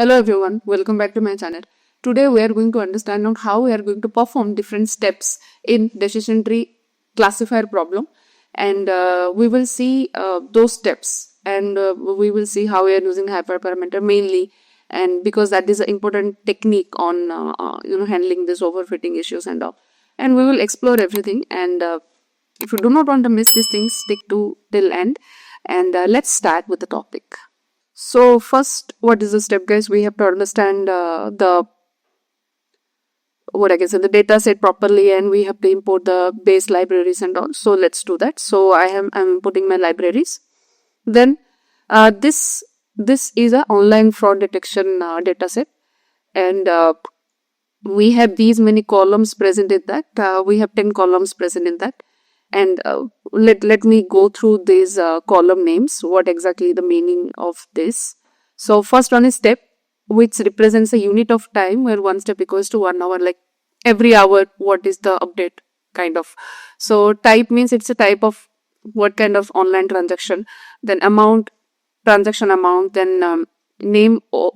Hello everyone, welcome back to my channel. Today we are going to understand on how we are going to perform different steps in decision tree classifier problem, and we will see those steps, and we will see how we are using hyperparameter mainly, and because that is an important technique on handling this overfitting issues and all, and we will explore everything. And if you do not want to miss these things, stick to till end, and let's start with the topic. So first, what is the step, guys? We have to understand the data set properly, and we have to import the base libraries and all. So let's do that. So I'm importing my libraries. Then this is a online fraud detection data set, and we have these many columns present in that. We have 10 columns present in that. And let me go through these column names, what exactly the meaning of this. So first one is step, which represents a unit of time where one step equals to 1 hour, like every hour what is the update kind of. So type means it's a type of what kind of online transaction. Then amount, transaction amount. Then name or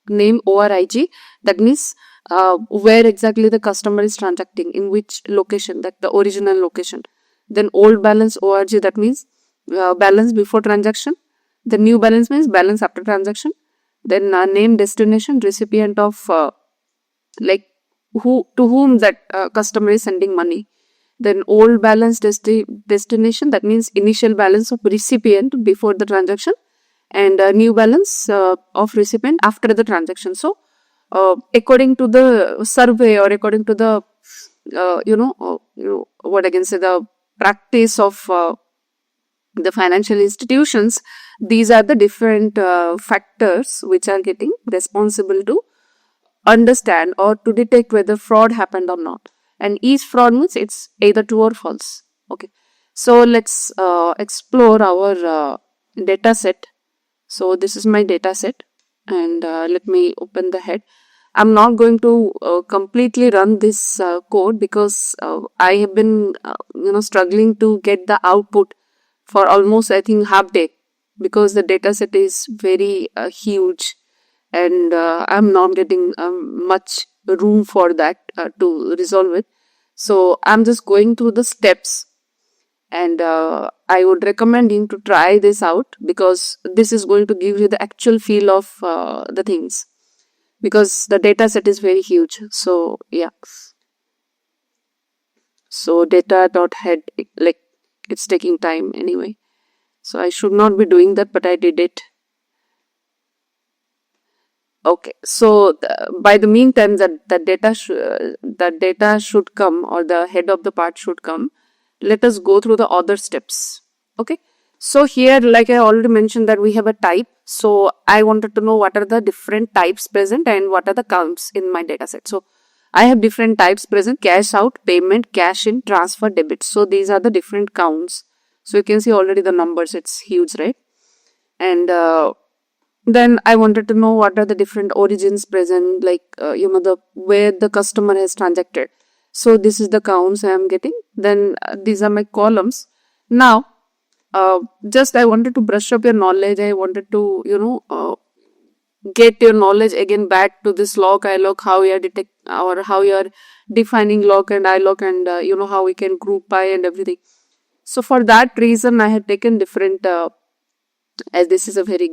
ORIG, that means where exactly the customer is transacting, in which location, that the original location. Then old balance ORG, that means balance before transaction. The new balance means balance after transaction. Then name, destination, recipient of like who to whom that customer is sending money. Then old balance destination, that means initial balance of recipient before the transaction, and new balance of recipient after the transaction. So according to the survey, or according to the what I can say, the practice of the financial institutions, these are the different factors which are getting responsible to understand or to detect whether fraud happened or not. And each fraud means it's either true or false. Okay, so let's explore our data set. So this is my data set, and let me open the head. I'm not going to completely run this code because I have been struggling to get the output for almost, I think, half day, because the data set is very huge, and I'm not getting much room for that to resolve it. So I'm just going through the steps, and I would recommend you to try this out, because this is going to give you the actual feel of the things, because the data set is very huge. So yeah, so data.head, like it's taking time anyway, so I should not be doing that, but I did it. Okay, so by the meantime that data should come, or the head of the part should come, let us go through the other steps. Okay, so here, like I already mentioned, that we have a type. So I wanted to know what are the different types present and what are the counts in my data set. So I have different types present: cash out, payment, cash in, transfer, debit. So these are the different counts. So you can see already the numbers, it's huge, right? And then I wanted to know what are the different origins present, like the where the customer has transacted. So this is the counts I am getting. Then these are my columns. Now just I wanted to brush up your knowledge. I wanted to get your knowledge again back to this log, iloc, how you are detect, or how you are defining log and iloc, and how we can group by and everything. So for that reason, I had taken different as this is a very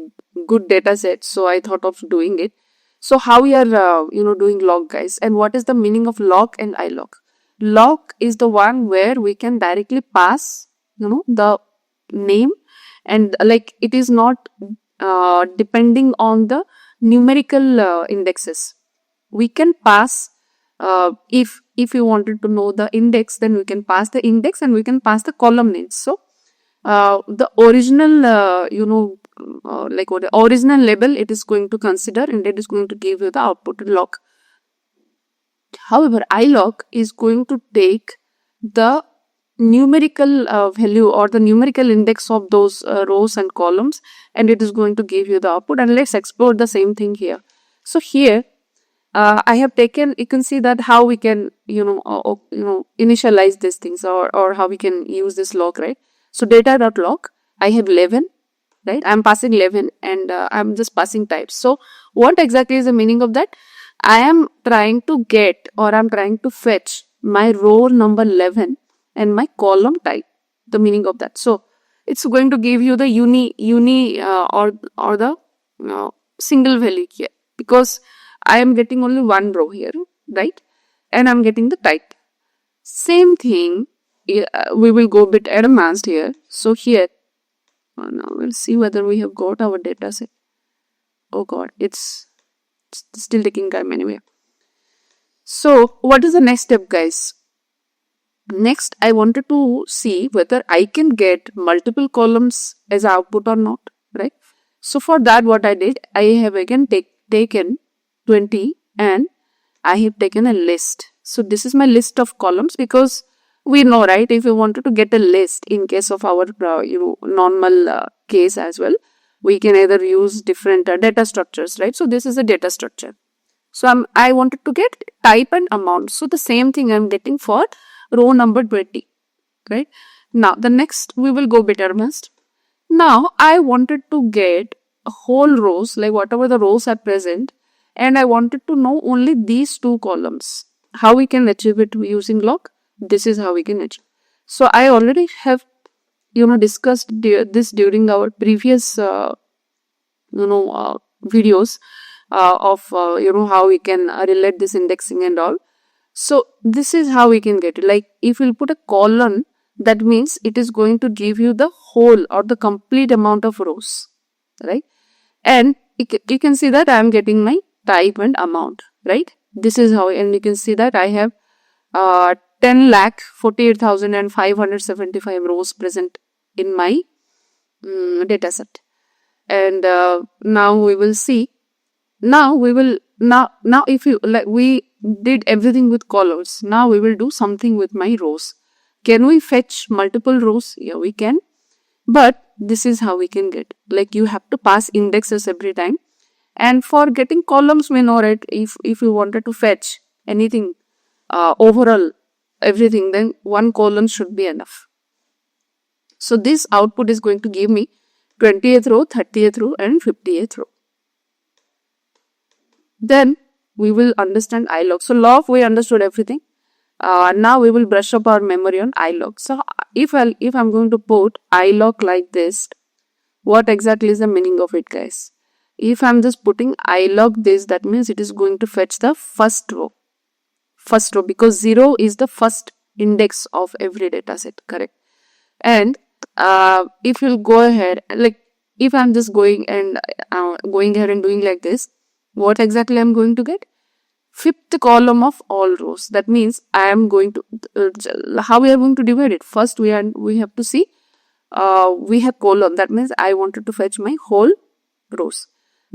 good data set, so I thought of doing it. So how we are doing log, guys, and what is the meaning of log and iloc? Log is the one where we can directly pass the name, and like it is not depending on the numerical indexes. We can pass if you wanted to know the index, then we can pass the index, and we can pass the column names. So the original like what the original label it is going to consider, and it is going to give you the output log. However, iloc is going to take the numerical value, or the numerical index of those rows and columns, and it is going to give you the output. And let's explore the same thing here. So here I have taken, you can see that how we can initialize these things, or how we can use this log, right? So data.log, I have 11, right? I'm passing 11 and I'm just passing types. So what exactly is the meaning of that? I am trying to get, or I'm trying to fetch my row number 11 and my column type, the meaning of that. So it's going to give you the or the single value here, because I am getting only one row here, right? And I'm getting the type. Same thing, we will go a bit advanced here. So here, now we'll see whether we have got our data set. Oh god, it's still taking time anyway. So what is the next step, guys? Next, I wanted to see whether I can get multiple columns as output or not, right? So for that, what I did, I have again taken 20 and I have taken a list. So this is my list of columns, because we know, right, if we wanted to get a list in case of our normal case as well, we can either use different data structures, right? So this is a data structure. So I wanted to get type and amount. So the same thing I'm getting for row number 20, right? Now the next, we will go bit advanced. Now I wanted to get whole rows, like whatever the rows are present, and I wanted to know only these two columns. How we can achieve it using log? This is how we can achieve. So I already have discussed this during our previous videos of how we can relate this indexing and all. So this is how we can get it. Like if we'll put a colon, that means it is going to give you the whole or the complete amount of rows, right? And you can see that I am getting my type and amount, right? This is how, and you can see that I have 10,48,575 rows present in my data set. And now we will see. Now if you like, we did everything with columns. Now we will do something with my rows. Can we fetch multiple rows? Yeah, we can. But this is how we can get. Like you have to pass indexes every time. And for getting columns, we know, right? If you wanted to fetch anything, overall everything, then one column should be enough. So this output is going to give me 20th row, 30th row, and 50th row. Then we will understand iloc. So log, we understood everything. Now we will brush up our memory on iloc. So if I'm going to put iloc like this, what exactly is the meaning of it, guys? If I'm just putting iloc this, that means it is going to fetch the first row, because 0 is the first index of every data set, correct? And if you'll go ahead, like if I'm just going ahead and doing like this, what exactly I'm going to get? Fifth column of all rows. That means I am going to how we are going to divide it. First we have to see we have column. That means I wanted to fetch my whole rows.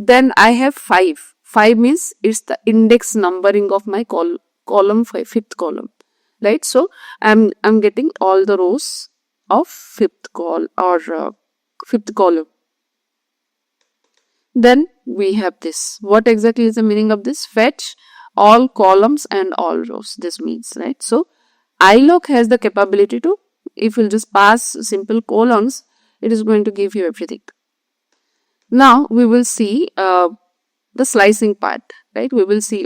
Then I have 5. 5 means it's the index numbering of my column 5, fifth column, right? So I'm getting all the rows of fifth column. Then we have this. What exactly is the meaning of this? Fetch all columns and all rows. This means, right? So iloc has the capability to, if you'll just pass simple columns, it is going to give you everything. Now we will see the slicing part, right? We will see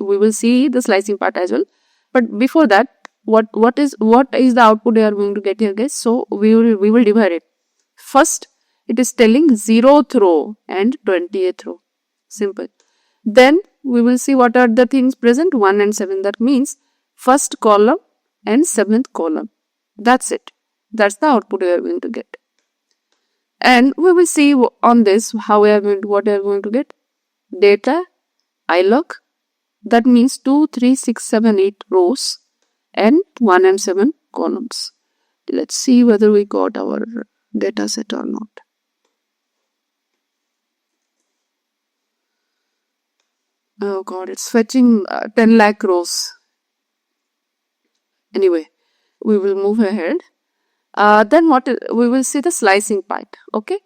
the slicing part as well. But before that, what is the output we are going to get here, guys? So we will divide it. First, it is telling 0th row and 20th row. Simple. Then we will see what are the things present, 1 and 7. That means first column and 7th column. That's it. That's the output we are going to get. And we will see on this what we are going to get. Data, iloc. That means 2, 3, 6, 7, 8 rows and 1 and 7 columns. Let's see whether we got our data set or not. Oh god, it's fetching 10 lakh rows. Anyway, we will move ahead. Then we will see the slicing part. Okay.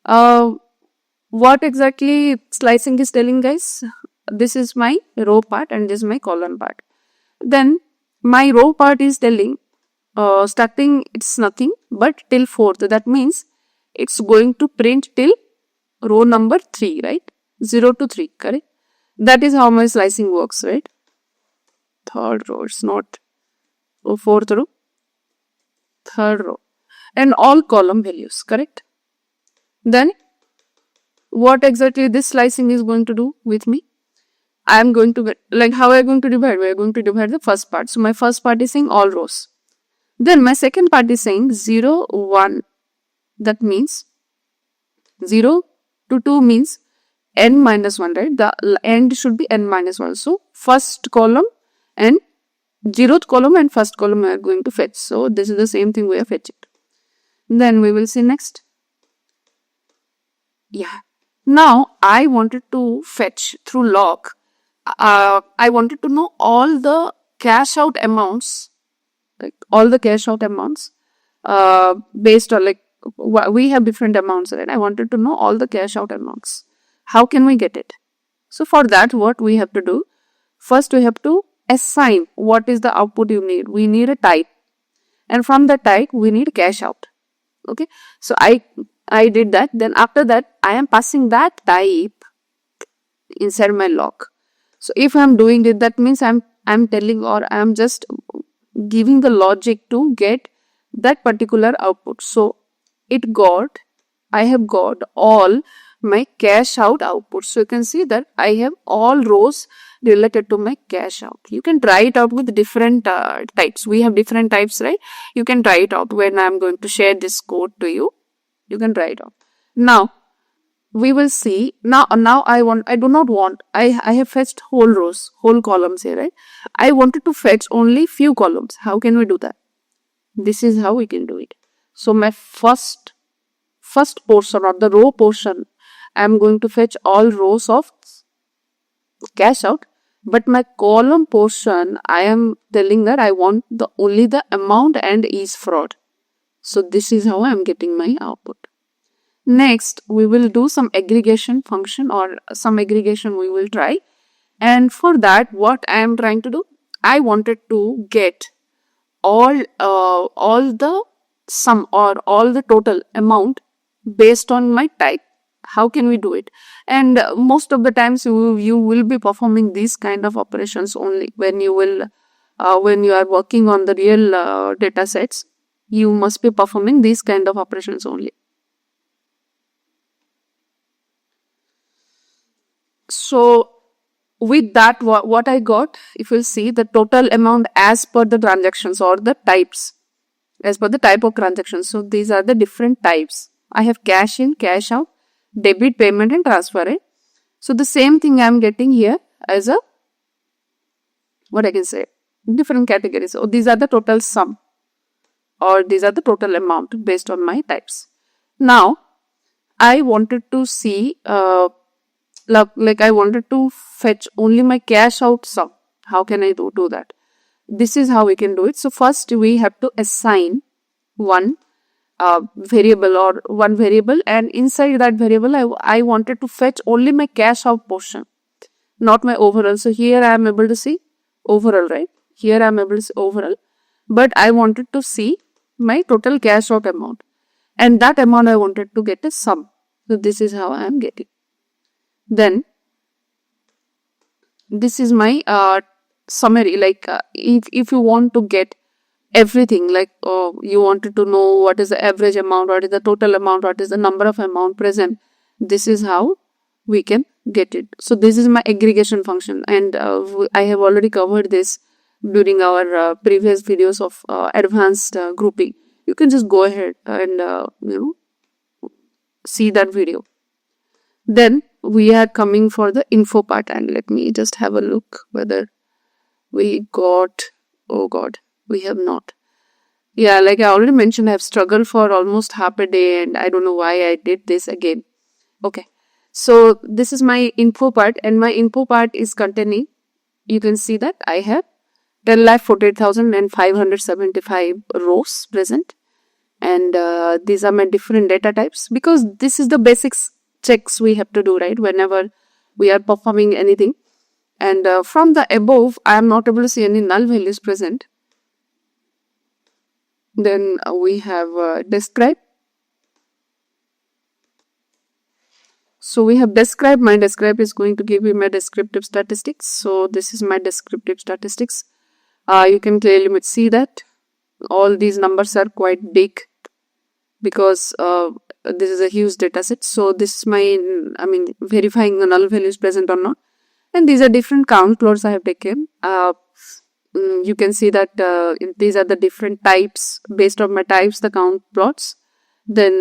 What exactly slicing is telling, guys? This is my row part and this is my column part. Then my row part is telling starting it's nothing but till 4th. That means it's going to print till row number 3, right? 0 to 3, correct? That is how my slicing works, right? Third row, it's not fourth row, third row, and all column values, correct? Then what exactly this slicing is going to do with me? I am going to get, like, how are I going to divide? We are going to divide the first part. So my first part is saying all rows. Then my second part is saying 0, 1. That means 0 to 2 means n minus 1, right? The end should be n minus 1. So first column and 0th column and first column we are going to fetch. So this is the same thing we are fetching. Then we will see next. Yeah. Now I wanted to fetch through log. I wanted to know all the cash out amounts, like all the cash out amounts based on, like, we have different amounts, right? I wanted to know all the cash out amounts. How can we get it? So for that, what we have to do, first we have to assign what is the output you need. We need a type, and from the type we need cash out. Okay, so I did that. Then after that, I am passing that type inside my log. So if I am doing it, that means I'm telling, or I am just giving the logic to get that particular output. So I have got all my cash out output. So you can see that I have all rows related to my cash out. You can try it out with different types. We have different types, right? You can try it out. When I'm going to share this code to you, you can try it out. Now we will see. Now I have fetched whole rows, whole columns here, right? I wanted to fetch only few columns. How can we do that? This is how we can do it. So my first portion, or the row portion, I am going to fetch all rows of cash out, but my column portion, I am telling that I want only the amount and is fraud. So this is how I am getting my output. Next, we will do some aggregation function, or some aggregation we will try. And for that, what I am trying to do, I wanted to get all the sum, or all the total amount based on my type. How can we do it? And most of the times you will be performing these kind of operations only when you are working on the real data sets. You must be performing these kind of operations only. So with that, what I got, if you see the total amount as per the transactions, or the types as per the type of transactions. So these are the different types. I have cash in, cash out, debit, payment, and transfer, right? So the same thing I am getting here as a, what I can say, different categories. So these are the total sum, or these are the total amount based on my types. Now I wanted to see like I wanted to fetch only my cash out sum. How can I do that? This is how we can do it. So first we have to assign one variable, or one variable, and inside that variable I wanted to fetch only my cash out portion, not my overall. So here I am able to see overall, right? Here I am able to see overall, but I wanted to see my total cash out amount, and that amount I wanted to get a sum. So this is how I am getting. Then this is my summary. Like if you want to get everything, like you wanted to know what is the average amount, what is the total amount, what is the number of amount present, this is how we can get it. So this is my aggregation function, and I have already covered this during our previous videos of advanced grouping. You can just go ahead and see that video. Then we are coming for the info part, and let me just have a look whether we got, oh god, we have not. Yeah, like I already mentioned, I have struggled for almost half a day, and I don't know why I did this again. Okay, so this is my info part, and my info part is containing, you can see that I have 10,48,575 rows present, and these are my different data types, because this is the basics checks we have to do, right, whenever we are performing anything. And from the above, I am not able to see any null values present. Then we have describe. So we have describe. My describe is going to give you my descriptive statistics. So this is my descriptive statistics. You can clearly see that all these numbers are quite big because this is a huge data set. So this is my, verifying the null value is present or not. And these are different count plots I have taken. You can see that these are the different types. Based on my types, the count plots. Then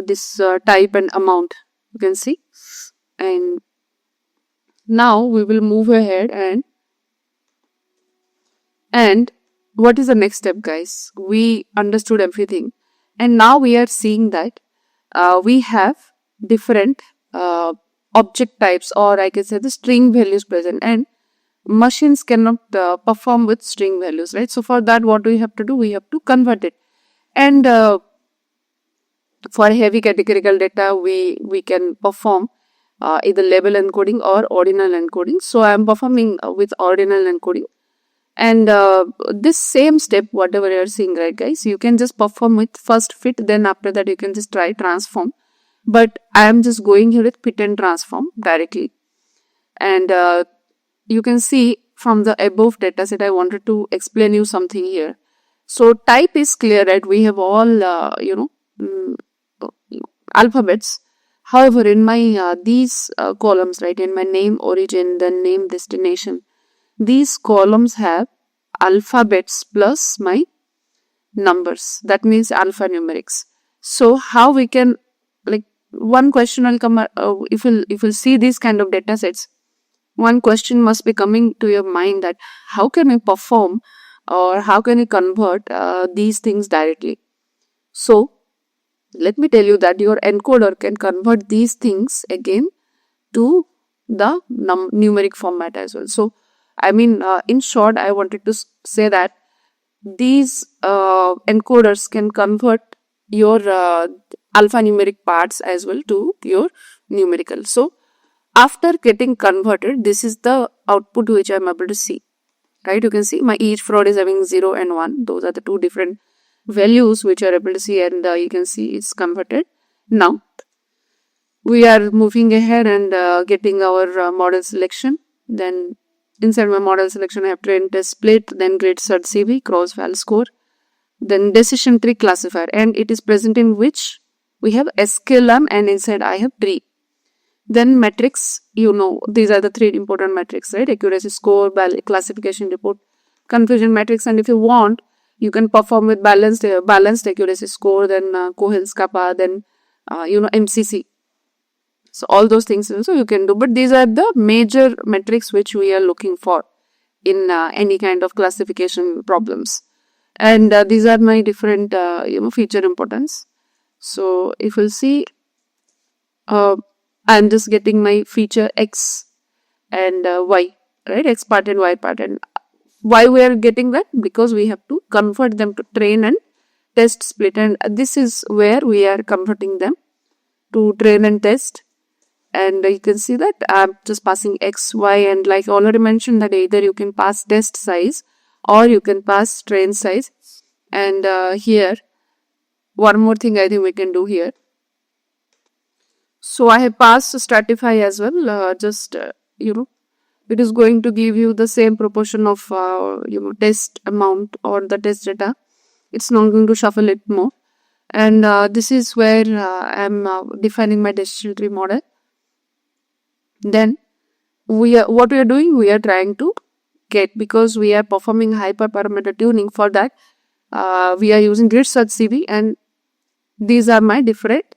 this type and amount you can see. And now we will move ahead and what is the next step, guys? We understood everything, and now we are seeing that we have different object types, or I can say the string values present, and machines cannot perform with string values, right? So for that, what do we have to do? We have to convert it. And for heavy categorical data, we can perform either label encoding or ordinal encoding. So I am performing with ordinal encoding. And this same step, whatever you are seeing, right, guys, you can just perform with first fit, then after that you can just try transform. But I am just going here with fit and transform directly. And you can see from the above dataset, I wanted to explain you something here. So type is clear, right? We have all, alphabets. However, in my these columns, right, in my name, origin, then name, destination, these columns have alphabets plus my numbers. That means alphanumerics. So how we can, like, one question will come, if you'll see these kind of data sets, one question must be coming to your mind that how can we perform or how can we convert these things directly? So let me tell you that your encoder can convert these things again to the numeric format as well. So in short, I wanted to say that these encoders can convert your alphanumeric parts as well to your numerical. So after getting converted, this is the output which I am able to see, right? You can see my each fraud is having 0 and 1. Those are the two different values which you are able to see, and you can see it's converted. Now we are moving ahead and getting our model selection. Then inside my model selection, I have train test split, then gridsearchcv, cross-val score, then decision tree classifier, and it is present in which we have sklearn, and inside I have tree. Then metrics, these are the three important metrics, right? Accuracy score, classification report, confusion matrix, and if you want, you can perform with balanced accuracy score, then coherence kappa, then MCC. So all those things also you can do, but these are the major metrics which we are looking for in any kind of classification problems. And these are my different feature importance. So if you see, I'm just getting my feature X and Y, right? X part and Y part. And why we are getting that? Because we have to convert them to train and test split. And this is where we are converting them to train and test. And you can see that I'm just passing X, Y, and like I already mentioned that either you can pass test size or you can pass train size. And here, one more thing I think we can do here. So I have passed stratify as well. It is going to give you the same proportion of test amount or the test data. It's not going to shuffle it more. And this is where I'm defining my decision tree model. Then what we are doing, we are trying to get, because we are performing hyperparameter tuning. For that, we are using gridsearchcv, and these are my different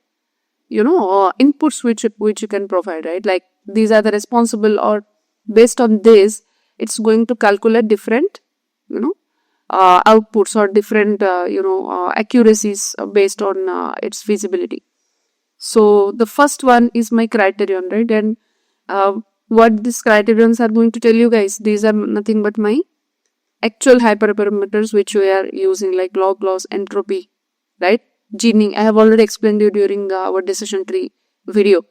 inputs which you can provide, right? Like these are the responsible, or based on this, it's going to calculate different outputs or different accuracies based on its feasibility. So the first one is my criterion, right? And what these criterions are going to tell you guys, these are nothing but my actual hyperparameters which we are using, like log, loss, entropy, right? Gini, I have already explained you during our decision tree video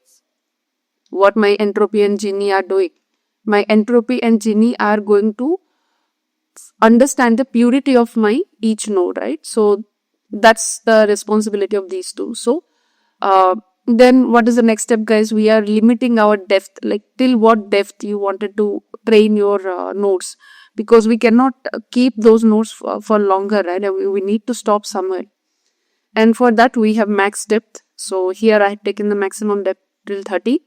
what my entropy and Gini are doing. My entropy and Gini are going to understand the purity of my each node, right? So that's the responsibility of these two. So Then what is the next step, guys? We are limiting our depth, like till what depth you wanted to train your nodes, because we cannot keep those nodes for longer, right? We need to stop somewhere. And for that we have max depth. So here I have taken the maximum depth till 30.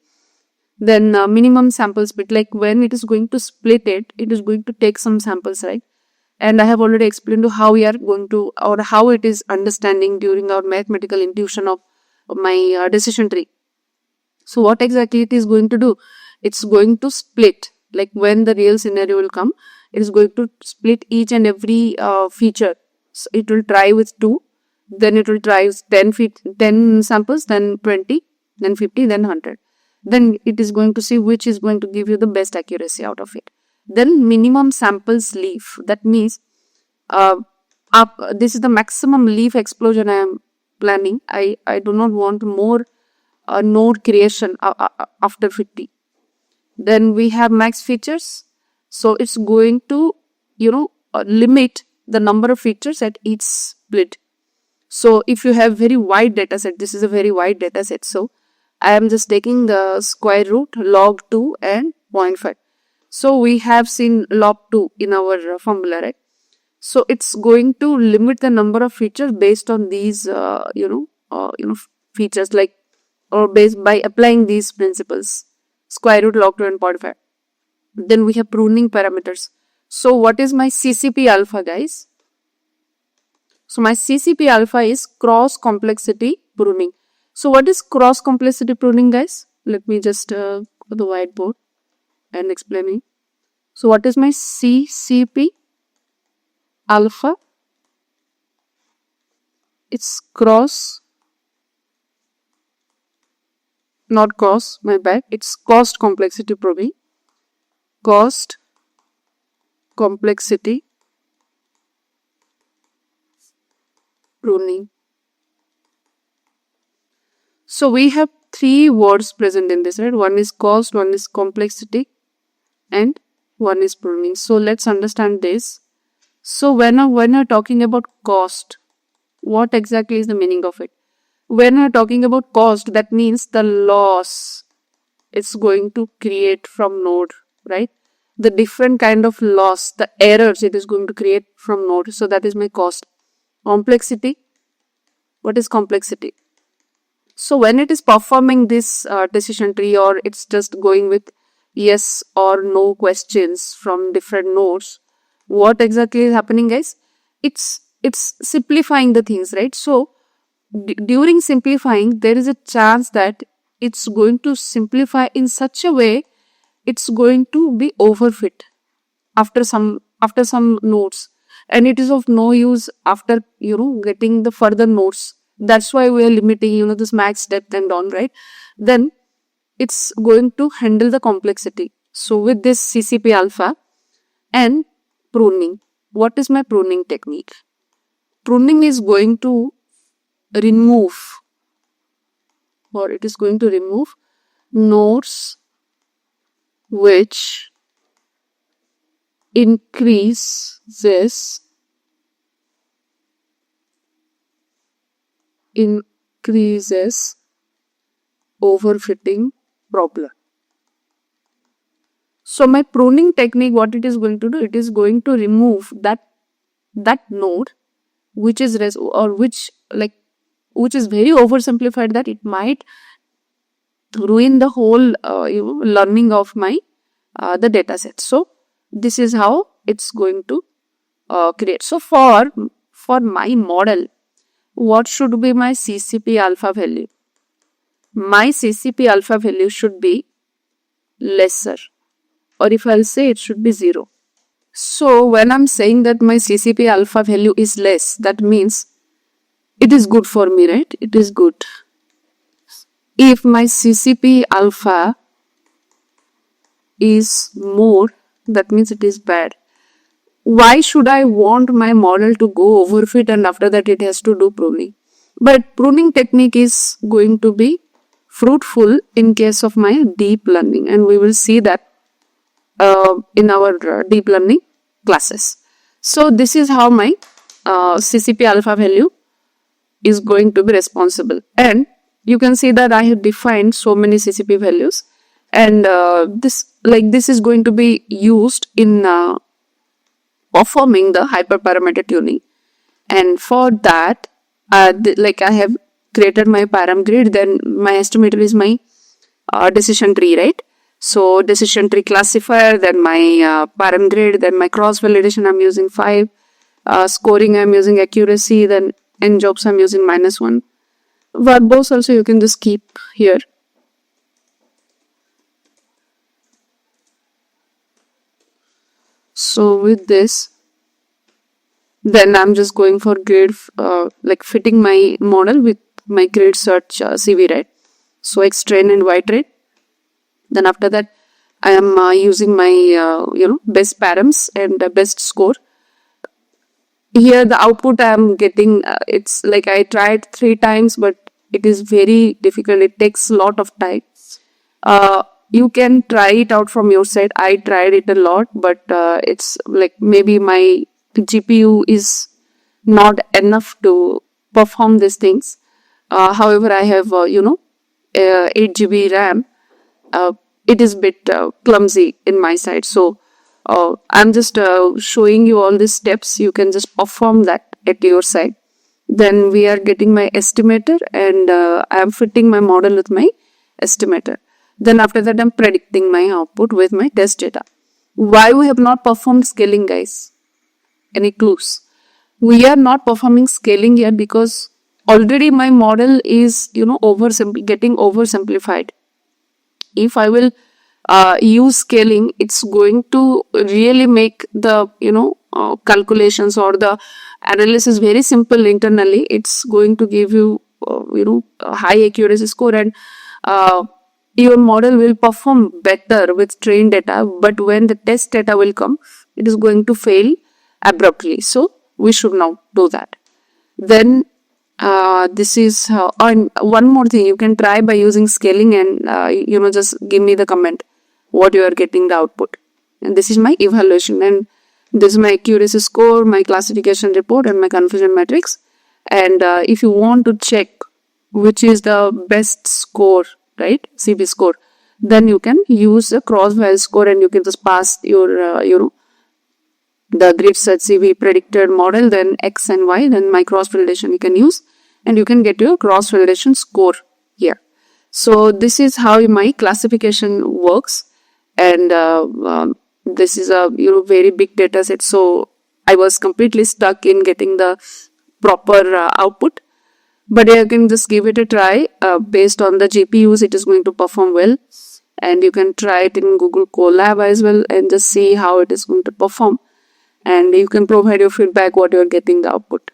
Then minimum sample split, like when it is going to split it, it is going to take some samples, right? And I have already explained to how we are going to, or how it is understanding during our mathematical intuition of my decision tree. So what exactly it is going to do? It's going to split, like when the real scenario will come, it is going to split each and every feature. So it will try with 2, then it will try with 10 samples, then 20, then 50, then 100. Then it is going to see which is going to give you the best accuracy out of it. Then minimum samples leaf, that means this is the maximum leaf explosion I am planning. I do not want more node creation after 50. Then we have max features, so it's going to limit the number of features at each split. So if you have very wide data set, this is a very wide data set, so I am just taking the square root, log 2 and 0.5. So we have seen log 2 in our formula, right? So it's going to limit the number of features based on these features, like, or based by applying these principles, square root, log 2 and 0.5. Then we have pruning parameters. So what is my CCP alpha, guys? So my CCP alpha is cross complexity pruning. So what is cross complexity pruning, guys? Let me just go to the whiteboard and explain it. So what is my CCP alpha? It's cross, not cross, my bad. It's cost complexity pruning. Cost complexity pruning. So we have 3 words present in this, right? One is cost, one is complexity, and one is pruning. So let's understand this. So when you're talking about cost, what exactly is the meaning of it? When you're talking about cost, that means the loss it's going to create from node, right? The different kind of loss, the errors it is going to create from node. So that is my cost. Complexity. What is complexity? So when it is performing this decision tree, or it's just going with yes or no questions from different nodes, what exactly is happening, guys? It's simplifying the things, right? So during simplifying, there is a chance that it's going to simplify in such a way it's going to be overfit after some nodes, and it is of no use after getting the further nodes. That's why we are limiting this max depth and on, right? Then it's going to handle the complexity. So with this CCP alpha and pruning, what is my pruning technique? Pruning is going to remove, or it is going to remove nodes which increases overfitting problem. So my pruning technique, what it is going to do, it is going to remove that node which is which is very oversimplified, that it might ruin the whole learning of my the data set. So this is how it's going to create. So for my model, what should be my CCP alpha value? My CCP alpha value should be lesser, or if I'll say it should be 0. So when I'm saying that my CCP alpha value is less, that means it is good for me, right? It is good. If my CCP alpha is more, that means it is bad. Why should I want my model to go overfit and after that it has to do pruning? But pruning technique is going to be fruitful in case of my deep learning, and we will see that in our deep learning classes. So this is how my CCP alpha value is going to be responsible. And you can see that I have defined so many CCP values, and this is going to be used in performing the hyperparameter tuning. And for that, I have created my param grid, then my estimator is my decision tree, right? So decision tree classifier, then my param grid, then my cross validation I'm using 5, scoring I'm using accuracy, then n jobs I'm using -1. Verbose also you can just keep here. So with this, then I'm just going for grid, fitting my model with my grid search CV, right? So X train and Y train. Then after that, I am using my best params and best score. Here the output I am getting, it's like I tried 3 times, but it is very difficult. It takes a lot of time. You can try it out from your side. I tried it a lot, but it's like maybe my GPU is not enough to perform these things. However, I have 8 GB RAM. It is a bit clumsy in my side, so I'm just showing you all these steps. You can just perform that at your side. Then we are getting my estimator, and I am fitting my model with my estimator. Then after that, I'm predicting my output with my test data. Why we have not performed scaling, guys? Any clues? We are not performing scaling here because already my model is getting oversimplified. If I will use scaling, it's going to really make the calculations or the analysis very simple internally. It's going to give you a high accuracy score, and your model will perform better with trained data. But when the test data will come, it is going to fail abruptly. So we should not do that. Then this is and one more thing you can try by using scaling, and just give me the comment what you are getting the output. And this is my evaluation, and this is my accuracy score, my classification report, and my confusion matrix. And if you want to check which is the best score, right, CB score, then you can use a cross-value score, and you can just pass your the gridsearchcv predicted model, then X and Y, then my cross validation you can use, and you can get your cross validation score here. So this is how my classification works, and this is a very big data set. So I was completely stuck in getting the proper output, but you can just give it a try. Based on the GPUs, it is going to perform well, and you can try it in Google Colab as well and just see how it is going to perform. And you can provide your feedback what you are getting the output.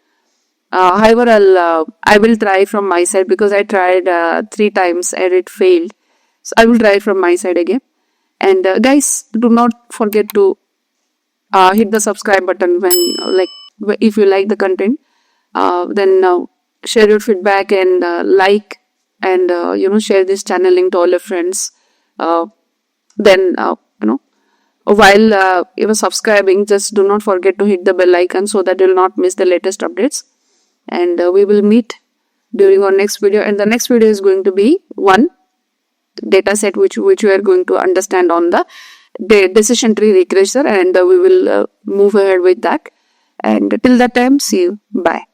However, I will try from my side because I tried 3 times and it failed. So I will try from my side again. And guys, do not forget to hit the subscribe button if you like the content. Then share your feedback and like and share this channel link to all your friends. Then while you are subscribing, just do not forget to hit the bell icon so that you will not miss the latest updates. And we will meet during our next video. And the next video is going to be one data set which we are going to understand on the decision tree regressor, and we will move ahead with that. And till that time, see you. Bye.